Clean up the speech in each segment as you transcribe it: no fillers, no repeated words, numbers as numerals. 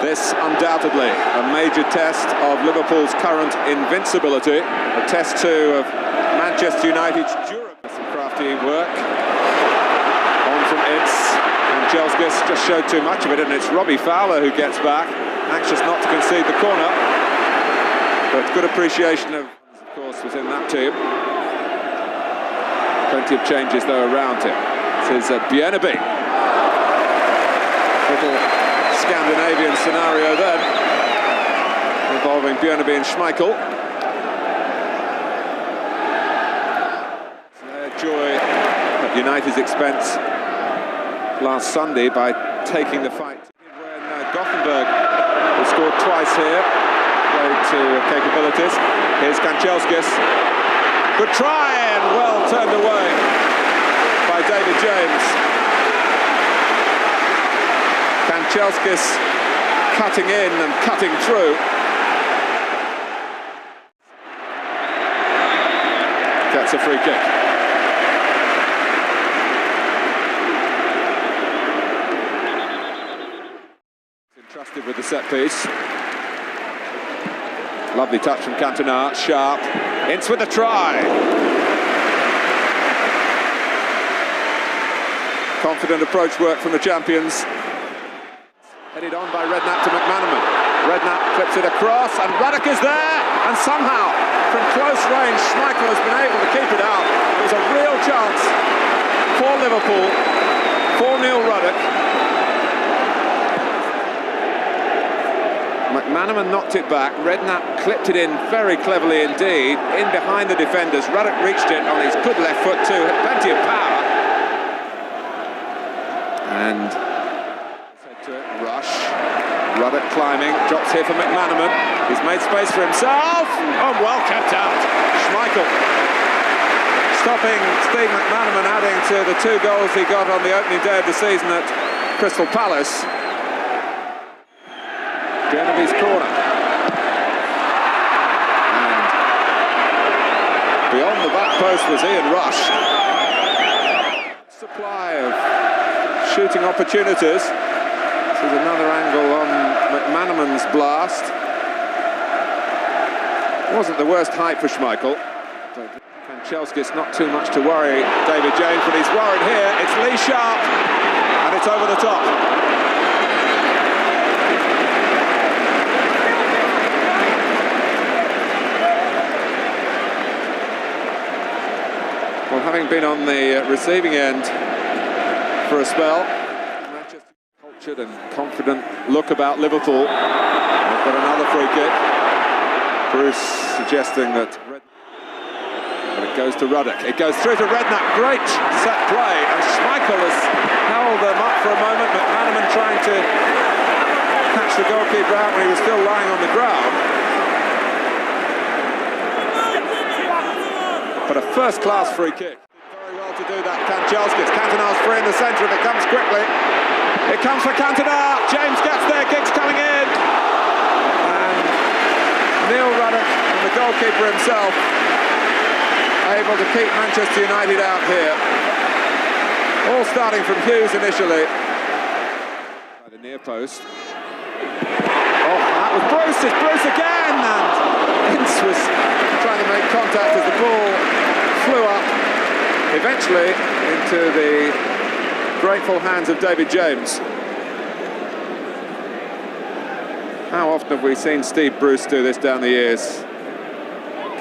This undoubtedly a major test of Liverpool's current invincibility, a test too of Manchester United's durability. Some crafty work on from Ince, and Chelskis just showed too much of it, and it's Robbie Fowler who gets back, anxious not to concede the corner, but good appreciation of course was in that team. Plenty of changes though around him. This is Bjerneby. Little Scandinavian scenario then, involving Bjerneby and Schmeichel. Their joy at United's expense last Sunday by taking the fight. When Gothenburg who scored twice here, played to capabilities. Here's Kanchelskis. Good try and well turned away by David James. Kanchelskis cutting in and cutting through. Gets a free kick. Entrusted with the set piece. Lovely touch from Cantona, sharp. Ince with a try. Confident approach work from the champions. Headed on by Redknapp to McManaman. Redknapp clips it across, and Ruddock is there, and somehow, from close range, Schmeichel has been able to keep it out. It was a real chance for Liverpool, for Neil Ruddock. McManaman knocked it back, Redknapp clipped it in very cleverly indeed, in behind the defenders. Ruddock reached it on his good left foot too, had plenty of power. And to it, Rush, Ruddock climbing, drops here for McManaman. He's made space for himself, oh, well kept out. Schmeichel stopping Steve McManaman, adding to the 2 goals he got on the opening day of the season at Crystal Palace. Bjerneby's corner. And beyond the back post was Ian Rush. Supply of shooting opportunities. This is another angle on McManaman's blast. Wasn't the worst height for Schmeichel. Kanchelskis not too much to worry David James, but he's worried here. It's Lee Sharp, and it's over the top. Well, having been on the receiving end for a spell, Manchester cultured and confident look about Liverpool. They've got another free kick. Bruce suggesting that, but it goes to Ruddock. It goes through to Redknapp. Great set play, and Schmeichel has held them up for a moment. McManaman trying to catch the goalkeeper out when he was still lying on the ground. But a first-class free kick. Very well to do that, Kanchelskis. Cantona's free in the centre if it comes quickly. It comes for Cantona. James gets there, kicks coming in. And Neil Ruddock, and the goalkeeper himself, able to keep Manchester United out here. All starting from Hughes initially. By the near post. Oh, that was Bruce. It's Bruce again, and Ince was trying to make contact as the ball flew up, eventually into the grateful hands of David James. How often have we seen Steve Bruce do this down the years?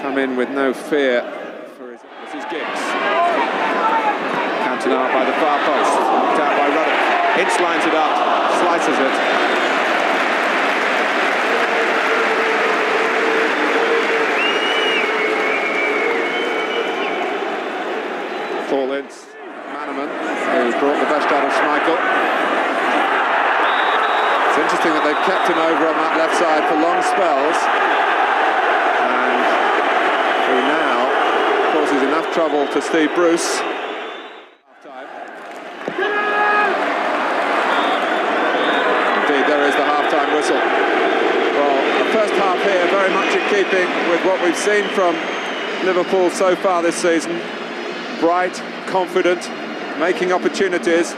Come in with no fear for his Giggs. Cantona by the far post, knocked out by Ruddock. Ince lines it up, slices it. Paul Ince, McManaman, who brought the best out of Schmeichel. It's interesting that they've kept him over on that left side for long spells. And who now causes enough trouble to Steve Bruce. Half-time. Indeed, there is the half-time whistle. Well, the first half here very much in keeping with what we've seen from Liverpool so far this season. Bright, confident, making opportunities.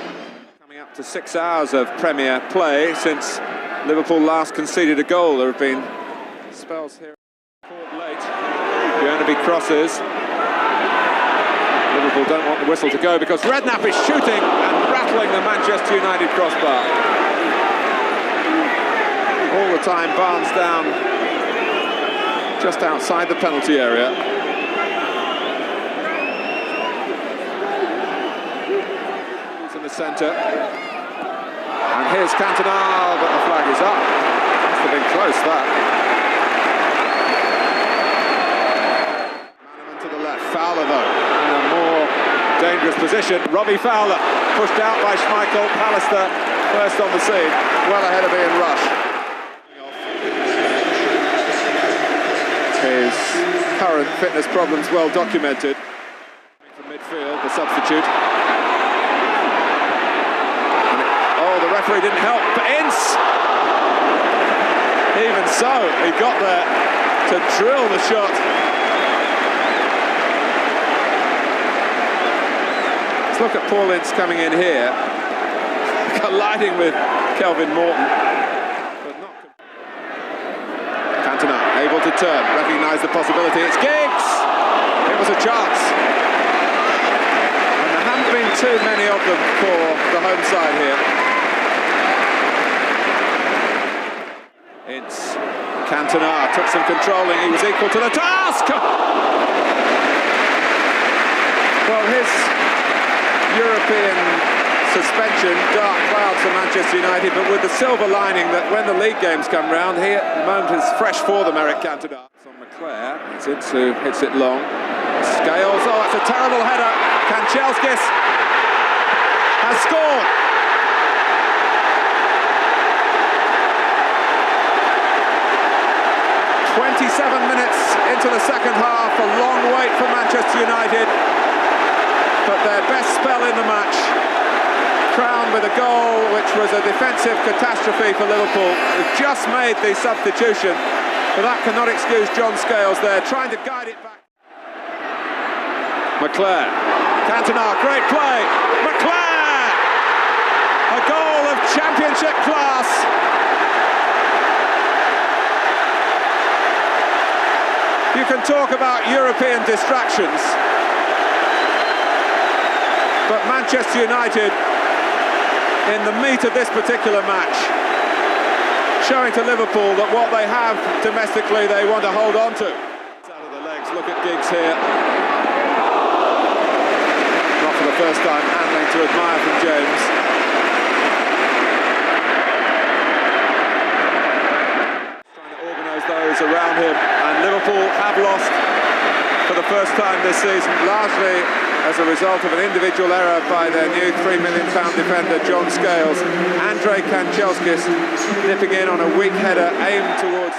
Coming up to 6 hours of Premier play since Liverpool last conceded a goal. There have been spells here. Caught late. Bjornaby crosses. Liverpool don't want the whistle to go because Redknapp is shooting and rattling the Manchester United crossbar. All the time, Barnes down just outside the penalty area. He's in the centre. And here's Cantona, but the flag is up. Must have been close, that. Manaman to the left, Fowler though, in a more dangerous position. Robbie Fowler, pushed out by Schmeichel. Pallister first on the scene, well ahead of Ian Rush. His current fitness problems well documented. From midfield, the substitute. The referee didn't help, but Ince! Even so, he got there to drill the shot. Let's look at Paul Ince coming in here, colliding with Kelvin Morton. But not... Cantona able to turn, recognise the possibility. It's Giggs! It was a chance. And there haven't been too many of them for the home side here. Ince, Cantona took some controlling, he was equal to the task! Well, his European suspension, dark clouds for Manchester United, but with the silver lining that when the league games come round, he at the moment is fresh for them, Eric Cantona. It's on McClare, it's Ince hits it long. Scales, oh, it's a terrible header. Kanchelskis has scored. 27 minutes into the second half, a long wait for Manchester United, but their best spell in the match, crowned with a goal which was a defensive catastrophe for Liverpool. They've just made the substitution, but that cannot excuse John Scales there, trying to guide it back. McClare, Cantona, great play, McClare! A goal of championship class. You can talk about European distractions, but Manchester United, in the meat of this particular match, showing to Liverpool that what they have domestically they want to hold on to. Out of the legs, look at Giggs here. Not for the first time, handling to admire from James. Trying to organise those around him. Liverpool have lost for the first time this season, largely as a result of an individual error by their new £3 million defender, John Scales. Andrei Kanchelskis nipping in on a weak header aimed towards...